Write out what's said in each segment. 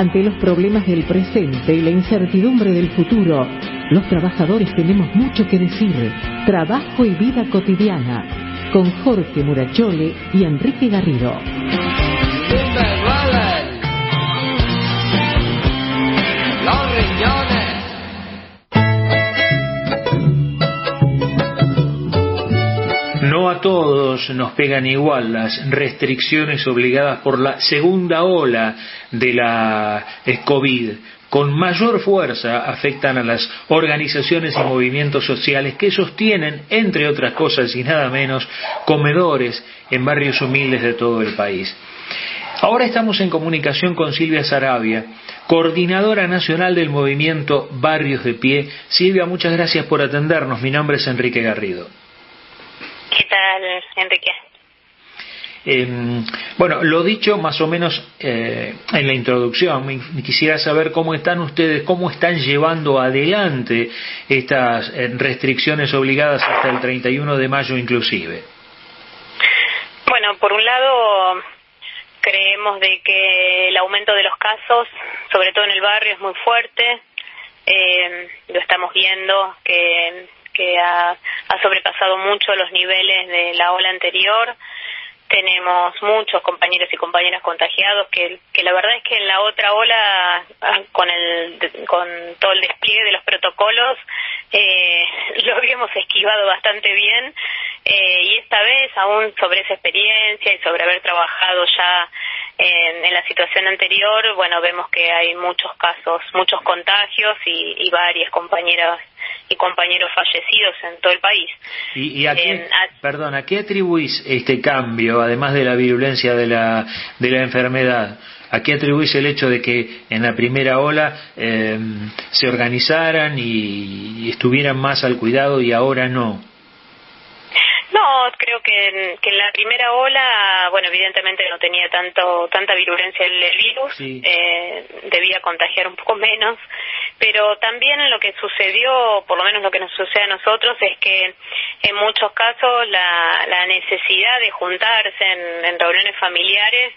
Ante los problemas del presente y la incertidumbre del futuro, los trabajadores tenemos mucho que decir. Trabajo y vida cotidiana, con Jorge Murachole y Enrique Garrido. Los riñones. No a todos nos pegan igual las restricciones obligadas por la segunda ola de la COVID. Con mayor fuerza afectan a las organizaciones y movimientos sociales que sostienen, entre otras cosas y nada menos, comedores en barrios humildes de todo el país. Ahora estamos en comunicación con Silvia Saravia, coordinadora nacional del movimiento Barrios de Pie. Silvia, muchas gracias por atendernos. Mi nombre es Enrique Garrido. ¿Qué tal, Enrique? Bueno, lo dicho más o menos en la introducción, quisiera saber cómo están ustedes, cómo están llevando adelante estas restricciones obligadas hasta el 31 de mayo inclusive. Bueno, por un lado, creemos de que el aumento de los casos, sobre todo en el barrio, es muy fuerte. Lo estamos viendo que ha sobrepasado mucho los niveles de la ola anterior. Tenemos muchos compañeros y compañeras contagiados que la verdad es que en la otra ola, con todo el despliegue de los protocolos, lo habíamos esquivado bastante bien, y esta vez, aún sobre esa experiencia y sobre haber trabajado ya en la situación anterior, bueno, vemos que hay muchos casos, muchos contagios y varias compañeras y compañeros fallecidos en todo el país. ¿Y a qué atribuís este cambio, además de la virulencia de la enfermedad? ¿A qué atribuís el hecho de que en la primera ola se organizaran y estuvieran más al cuidado y ahora no? No, creo que en la primera ola, bueno, evidentemente no tenía tanta virulencia el virus, sí. Debía contagiar un poco menos, pero también lo que sucedió, por lo menos lo que nos sucede a nosotros, es que en muchos casos la necesidad de juntarse en reuniones familiares,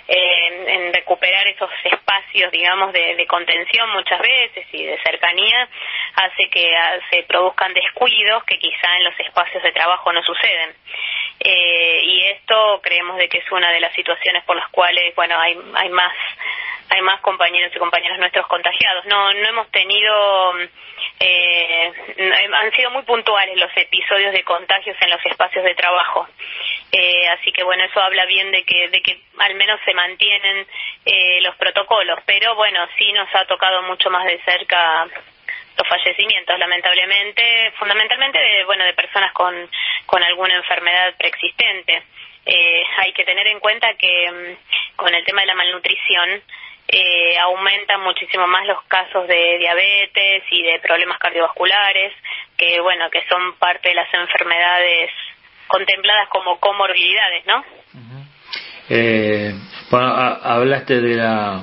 en recuperar esos espacios, digamos, de contención muchas veces y de cercanía, hace que se produzcan descuidos que quizá en los espacios de trabajo no suceden. Y esto creemos de que es una de las situaciones por las cuales, bueno, hay más compañeros y compañeras nuestros contagiados. No hemos tenido, han sido muy puntuales los episodios de contagios en los espacios de trabajo. Así que bueno, eso habla bien de que al menos se mantienen los protocolos, pero bueno, sí nos ha tocado mucho más de cerca los fallecimientos, lamentablemente, fundamentalmente de personas con alguna enfermedad preexistente. Hay que tener en cuenta que con el tema de la malnutrición aumentan muchísimo más los casos de diabetes y de problemas cardiovasculares, que bueno, que son parte de las enfermedades contempladas como comorbilidades, ¿no? Hablaste de la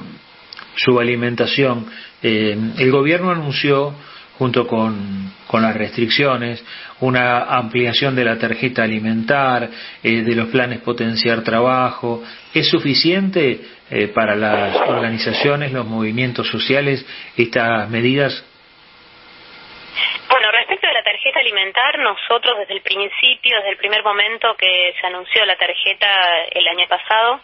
subalimentación. El gobierno anunció, junto con las restricciones, una ampliación de la tarjeta alimentar, de los planes potenciar trabajo. ¿Es suficiente para las organizaciones, los movimientos sociales, estas medidas? Bueno, respecto de la tarjeta alimentar, nosotros desde el principio, desde el primer momento que se anunció la tarjeta el año pasado,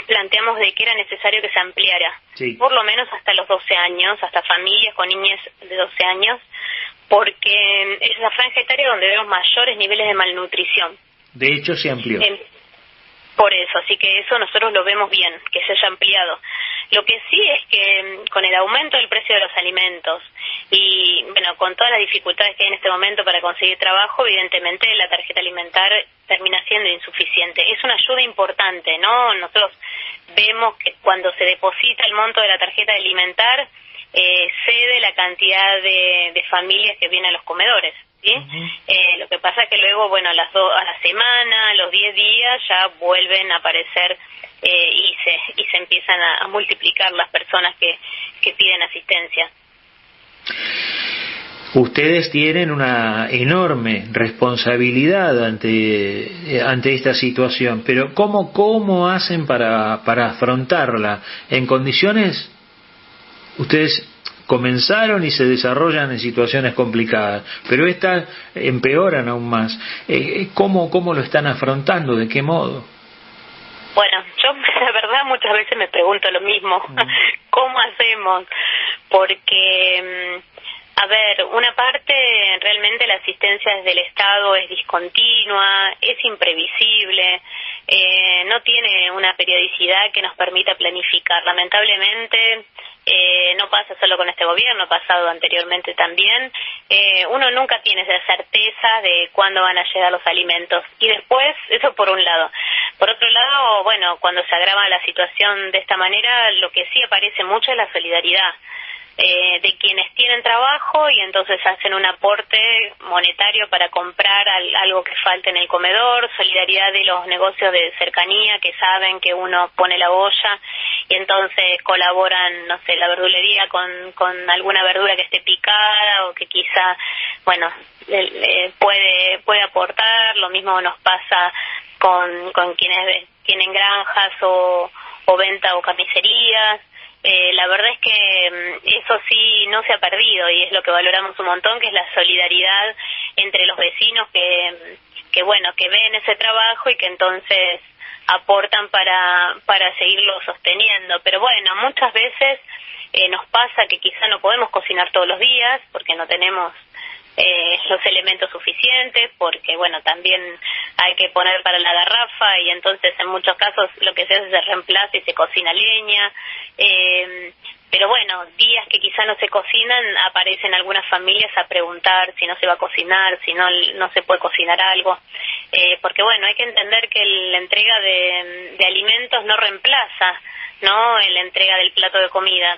planteamos de que era necesario que se ampliara, sí, por lo menos hasta los 12 años, hasta familias con niñas de 12 años, porque es la franja etaria donde vemos mayores niveles de malnutrición. De hecho, se amplió. Por eso, así que eso nosotros lo vemos bien, que se haya ampliado. Lo que sí es que con el aumento del precio de los alimentos y, bueno, con todas las dificultades que hay en este momento para conseguir trabajo, evidentemente la tarjeta alimentar termina siendo insuficiente. Es una ayuda importante, ¿no? Nosotros vemos que cuando se deposita el monto de la tarjeta alimentar, cede la cantidad de familias que vienen a los comedores, ¿sí? Uh-huh. Lo que pasa es que luego, bueno, a la semana, a los 10 días, ya vuelven a aparecer y se empiezan a multiplicar las personas que piden asistencia. Ustedes tienen una enorme responsabilidad ante esta situación, pero ¿cómo hacen para afrontarla? En condiciones, ustedes comenzaron y se desarrollan en situaciones complicadas, pero estas empeoran aún más. ¿Cómo lo están afrontando? ¿De qué modo? Bueno, yo la verdad muchas veces me pregunto lo mismo. ¿Cómo hacemos? Porque... a ver, una parte, realmente la asistencia desde el Estado es discontinua, es imprevisible, no tiene una periodicidad que nos permita planificar. Lamentablemente, no pasa solo con este gobierno, ha pasado anteriormente también. Uno nunca tiene esa certeza de cuándo van a llegar los alimentos. Y después, eso por un lado. Por otro lado, bueno, cuando se agrava la situación de esta manera, lo que sí aparece mucho es la solidaridad. De quienes tienen trabajo y entonces hacen un aporte monetario para comprar algo que falte en el comedor, solidaridad de los negocios de cercanía que saben que uno pone la olla y entonces colaboran, no sé, la verdulería con alguna verdura que esté picada o que quizá, bueno, puede aportar. Lo mismo nos pasa con quienes tienen granjas o venta o carnicerías. La verdad es que eso sí no se ha perdido y es lo que valoramos un montón, que es la solidaridad entre los vecinos que bueno, que ven ese trabajo y que entonces aportan para seguirlo sosteniendo. Pero bueno, muchas veces nos pasa que quizá no podemos cocinar todos los días porque no tenemos los elementos suficientes, porque bueno, también hay que poner para la garrafa y entonces en muchos casos lo que se hace es se reemplaza y se cocina leña, pero bueno, días que quizá no se cocinan, aparecen algunas familias a preguntar si no se va a cocinar, si no se puede cocinar algo, porque bueno, hay que entender que la entrega de alimentos no reemplaza, ¿no?, la entrega del plato de comida.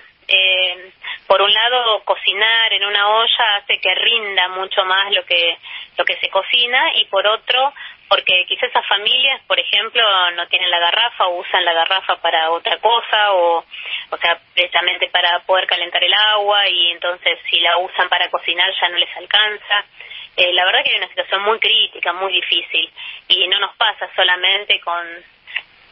Por un lado, cocinar en una olla hace que rinda mucho más lo que se cocina, y por otro, porque quizás esas familias, por ejemplo, no tienen la garrafa o usan la garrafa para otra cosa, o sea, precisamente para poder calentar el agua, y entonces si la usan para cocinar ya no les alcanza. La verdad que hay una situación muy crítica, muy difícil, y no nos pasa solamente con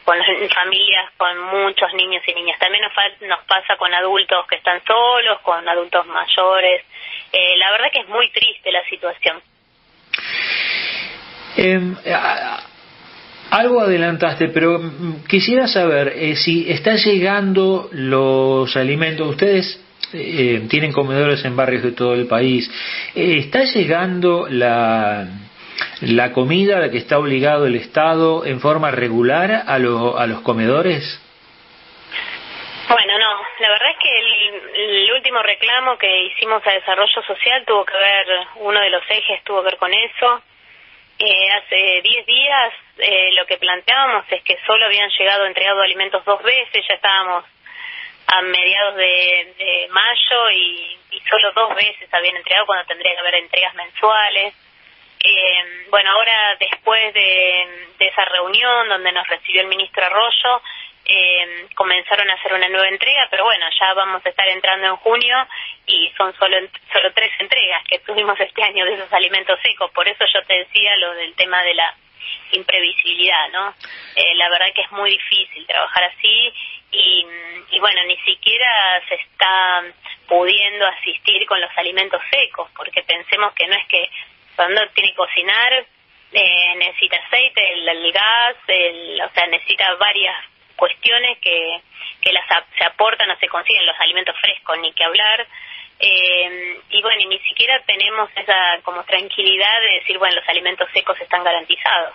las familias con muchos niños y niñas, también nos pasa con adultos que están solos, con adultos mayores. La verdad que es muy triste la situación. Algo adelantaste, pero quisiera saber si está llegando los alimentos. Ustedes tienen comedores en barrios de todo el país. ¿Está llegando la comida a la que está obligado el Estado en forma regular a los comedores? Bueno, no, la verdad es que el último reclamo que hicimos a Desarrollo Social tuvo que ver, uno de los ejes tuvo que ver con eso. Hace 10 días lo que planteábamos es que solo habían entregado alimentos 2 veces, ya estábamos a mediados de mayo y solo 2 veces habían entregado cuando tendría que haber entregas mensuales. Bueno, ahora después de esa reunión donde nos recibió el ministro Arroyo, comenzaron a hacer una nueva entrega, pero bueno, ya vamos a estar entrando en junio y son solo 3 entregas que tuvimos este año de esos alimentos secos. Por eso yo te decía lo del tema de la imprevisibilidad, ¿no? La verdad que es muy difícil trabajar así y bueno, ni siquiera se está pudiendo asistir con los alimentos secos, porque pensemos que no es que cuando tiene que cocinar necesita aceite, el gas, o sea, necesita varias cuestiones que se aportan o se consiguen los alimentos frescos, ni que hablar. Y bueno, y ni siquiera tenemos esa como tranquilidad de decir, bueno, los alimentos secos están garantizados.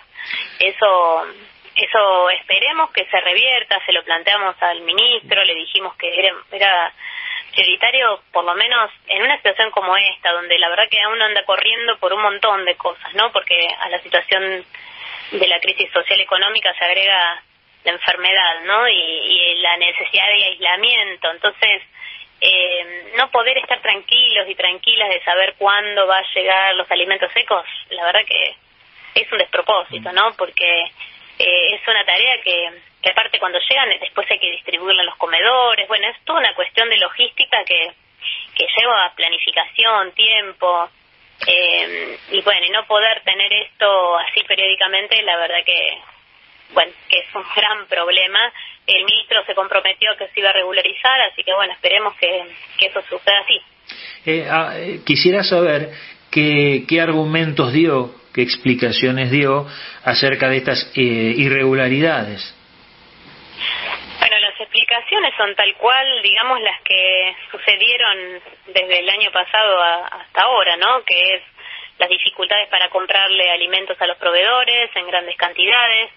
Eso esperemos que se revierta. Se lo planteamos al ministro, le dijimos que era prioritario, por lo menos en una situación como esta, donde la verdad que uno anda corriendo por un montón de cosas, ¿no? Porque a la situación de la crisis social económica se agrega la enfermedad, ¿no? Y la necesidad de aislamiento. Entonces, no poder estar tranquilos y tranquilas de saber cuándo va a llegar los alimentos secos, la verdad que es un despropósito, ¿no? Porque es una tarea que aparte cuando llegan después hay que distribuirla en los comedores. Bueno, es toda una cuestión de logística que lleva planificación, tiempo, y bueno, y no poder tener esto así periódicamente, la verdad que, bueno, que es un gran problema. El ministro se comprometió que se iba a regularizar, así que bueno, esperemos que eso suceda así. Quisiera saber qué argumentos dio, qué explicaciones dio acerca de estas irregularidades. Bueno, las explicaciones son tal cual, digamos, las que sucedieron desde el año pasado hasta ahora, ¿no? Que es las dificultades para comprarle alimentos a los proveedores en grandes cantidades,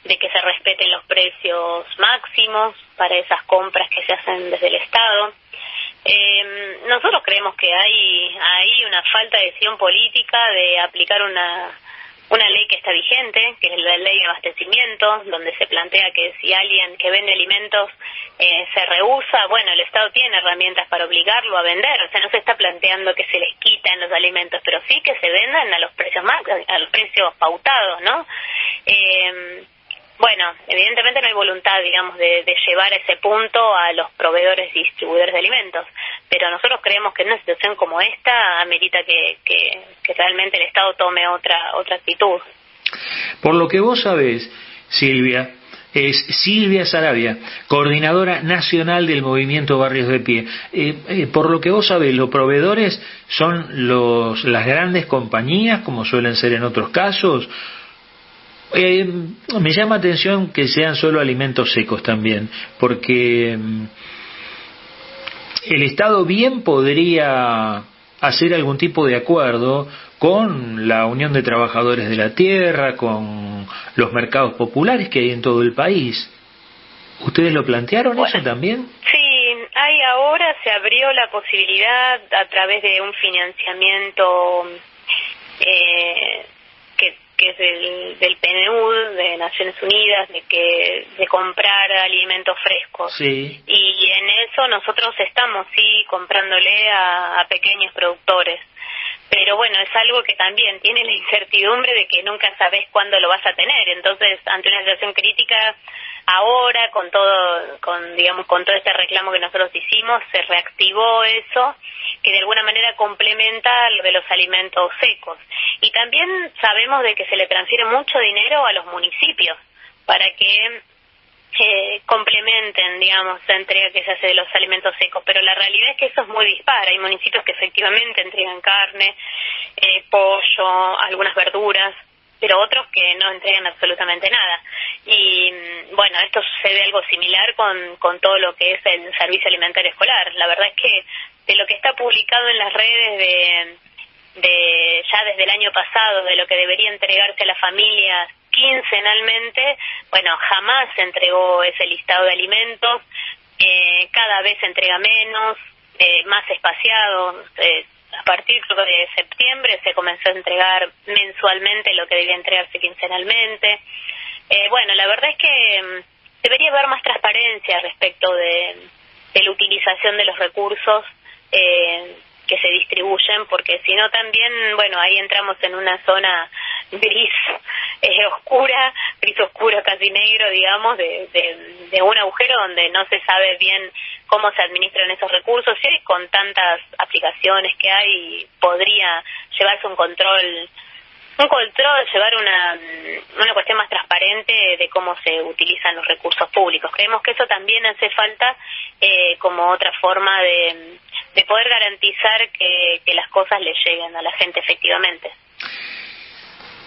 de que se respeten los precios máximos para esas compras que se hacen desde el Estado. Nosotros creemos que hay una falta de decisión política de aplicar una ley que está vigente, que es la ley de abastecimiento, donde se plantea que si alguien que vende alimentos se rehúsa, bueno, el Estado tiene herramientas para obligarlo a vender. O sea, no se está planteando que se les quiten los alimentos, pero sí que se vendan a los precios pautados, ¿no? Bueno, evidentemente no hay voluntad, digamos, de llevar a ese punto a los proveedores y distribuidores de alimentos, pero nosotros creemos que en una situación como esta amerita que realmente el Estado tome otra actitud. Por lo que vos sabés, Silvia, es Silvia Saravia, coordinadora nacional del movimiento Barrios de Pie. Por lo que vos sabés, ¿los proveedores son las grandes compañías, como suelen ser en otros casos? Me llama atención que sean solo alimentos secos también, porque el Estado bien podría hacer algún tipo de acuerdo con la Unión de Trabajadores de la Tierra, con los mercados populares que hay en todo el país. ¿Ustedes lo plantearon eso también? Sí, ahora se abrió la posibilidad a través de un financiamiento que es del PNUD, de Naciones Unidas, de comprar alimentos frescos. Sí. Y en eso nosotros estamos, sí, comprándole a pequeños productores. Pero bueno, es algo que también tiene la incertidumbre de que nunca sabes cuándo lo vas a tener. Entonces, ante una situación crítica, ahora con todo este reclamo que nosotros hicimos, se reactivó eso, que de alguna manera complementa lo de los alimentos secos. Y también sabemos de que se le transfiere mucho dinero a los municipios para que complementen, digamos, la entrega que se hace de los alimentos secos, pero la realidad es que eso es muy dispar. Hay municipios que efectivamente entregan carne, pollo, algunas verduras, pero otros que no entregan absolutamente nada. Y bueno, esto sucede algo similar con todo lo que es el servicio alimentario escolar. La verdad es que de lo que está publicado en las redes ya desde el año pasado, de lo que debería entregarse a las familias quincenalmente, bueno, jamás se entregó ese listado de alimentos, cada vez se entrega menos, más espaciado. A partir creo de septiembre se comenzó a entregar mensualmente lo que debía entregarse quincenalmente. Bueno, la verdad es que debería haber más transparencia respecto de la utilización de los recursos que se distribuyen, porque si no también, bueno, ahí entramos en una zona gris oscura, casi negro, digamos, de un agujero donde no se sabe bien cómo se administran esos recursos, y con tantas aplicaciones que hay podría llevarse un control, llevar una cuestión más transparente de cómo se utilizan los recursos públicos. Creemos que eso también hace falta como otra forma de poder garantizar que las cosas le lleguen a la gente efectivamente.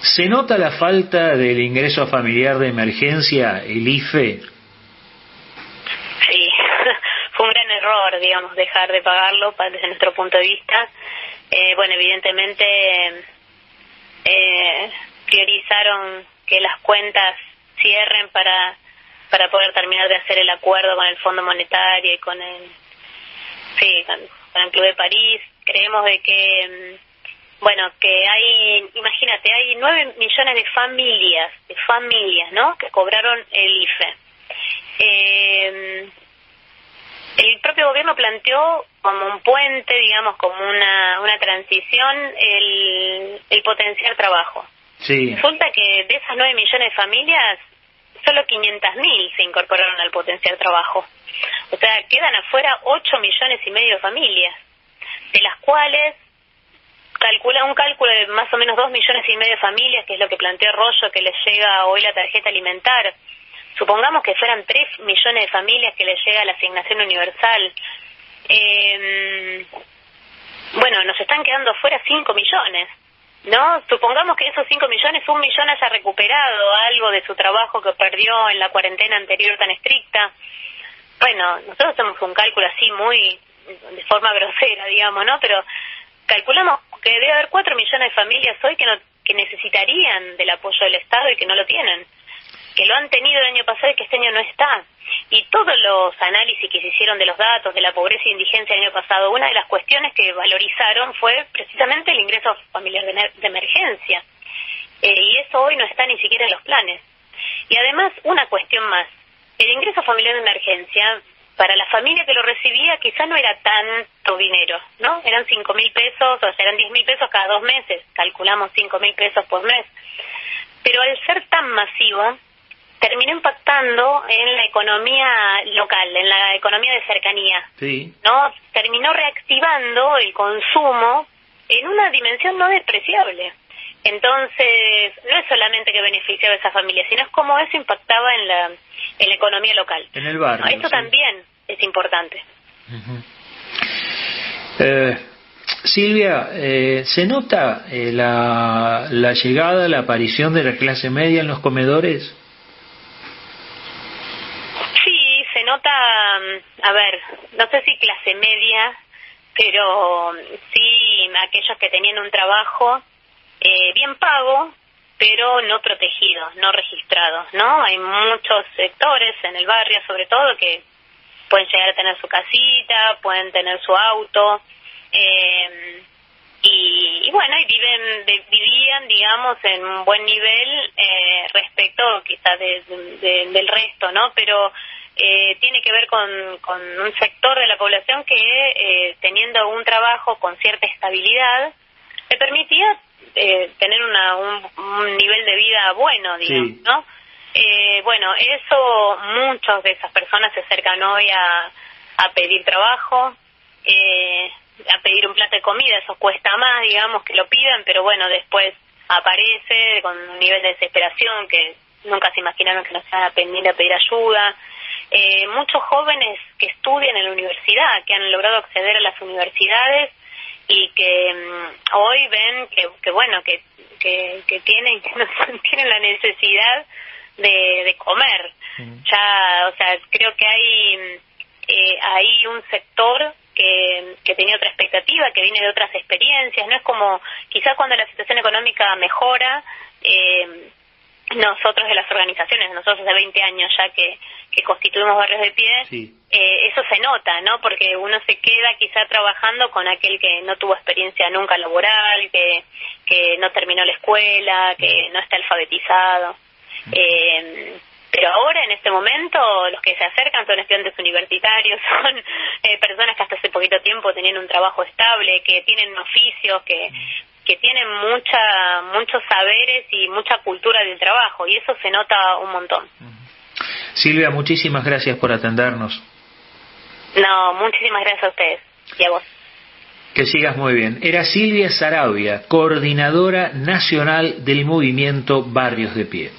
¿Se nota la falta del ingreso familiar de emergencia, el IFE? Sí, fue un gran error, digamos, dejar de pagarlo desde nuestro punto de vista. Bueno, evidentemente priorizaron que las cuentas cierren para poder terminar de hacer el acuerdo con el Fondo Monetario y con el Club de París. Creemos de que que imagínate, hay 9 millones de familias, ¿no?, que cobraron el IFE. El propio gobierno planteó como un puente, digamos, como una transición, el potenciar trabajo. Sí. Resulta que de esas 9 millones de familias, solo 500.000 se incorporaron al potenciar trabajo. O sea, quedan afuera 8,5 millones de familias. de las cuales un cálculo de más o menos 2,5 millones de familias, que es lo que planteó Rollo, que les llega hoy la tarjeta alimentar. Supongamos que fueran 3 millones de familias que les llega la asignación universal. Bueno, nos están quedando fuera 5 millones, ¿no? Supongamos que esos 5 millones, 1 millón haya recuperado algo de su trabajo que perdió en la cuarentena anterior tan estricta. Bueno, nosotros hacemos un cálculo así muy de forma grosera, digamos, ¿no? Pero calculamos que debe haber 4 millones de familias hoy que necesitarían del apoyo del Estado y que no lo tienen, que lo han tenido el año pasado y que este año no está. Y todos los análisis que se hicieron de los datos de la pobreza e indigencia el año pasado, una de las cuestiones que valorizaron fue precisamente el ingreso familiar de emergencia. Y eso hoy no está ni siquiera en los planes. Y además, una cuestión más. El ingreso familiar de emergencia, para la familia que lo recibía, quizá no era tanto dinero, ¿no? Eran 5.000 pesos, o sea, eran 10.000 pesos cada 2 meses. Calculamos 5.000 pesos por mes. Pero al ser tan masivo, terminó impactando en la economía local, en la economía de cercanía, sí, ¿no? Terminó reactivando el consumo en una dimensión no despreciable. Entonces, no es solamente que beneficiaba a esa familia, sino es como eso impactaba en la economía local. En el barrio. Esto también es importante. Silvia, ¿se nota la llegada, la aparición de la clase media en los comedores? Sí, se nota, a ver, no sé si clase media, pero sí aquellos que tenían un trabajo bien pago, pero no protegido, no registrado, ¿no? Hay muchos sectores en el barrio, sobre todo, que pueden llegar a tener su casita, pueden tener su auto, y bueno, y vivían, digamos, en un buen nivel respecto quizás del resto, ¿no? Pero tiene que ver con un sector de la población que teniendo un trabajo con cierta estabilidad le permitía tener un nivel de vida bueno, digamos, sí, ¿no? Bueno, eso, muchas de esas personas se acercan hoy a pedir trabajo, a pedir un plato de comida. Eso cuesta más, digamos, que lo pidan, pero bueno, después aparece con un nivel de desesperación que nunca se imaginaron que nos iban a venir a pedir ayuda. Muchos jóvenes que estudian en la universidad, que han logrado acceder a las universidades y que hoy ven que bueno, que tienen tienen la necesidad de comer. Ya, o sea, creo que hay un sector que tenía otra expectativa, que viene de otras experiencias. No es como quizás cuando la situación económica mejora, nosotros de las organizaciones, nosotros hace 20 años ya que constituimos Barrios de Pie, sí, eso se nota, ¿no? Porque uno se queda quizá trabajando con aquel que no tuvo experiencia nunca laboral, que no terminó la escuela, que no está alfabetizado. Pero ahora, en este momento, los que se acercan son estudiantes universitarios, son personas que hasta hace poquito tiempo tenían un trabajo estable, que tienen oficios, que tienen muchos saberes y mucha cultura del trabajo, y eso se nota un montón. Silvia, muchísimas gracias por atendernos. No, muchísimas gracias a ustedes y a vos. Que sigas muy bien. Era Silvia Saravia, coordinadora nacional del movimiento Barrios de Pie.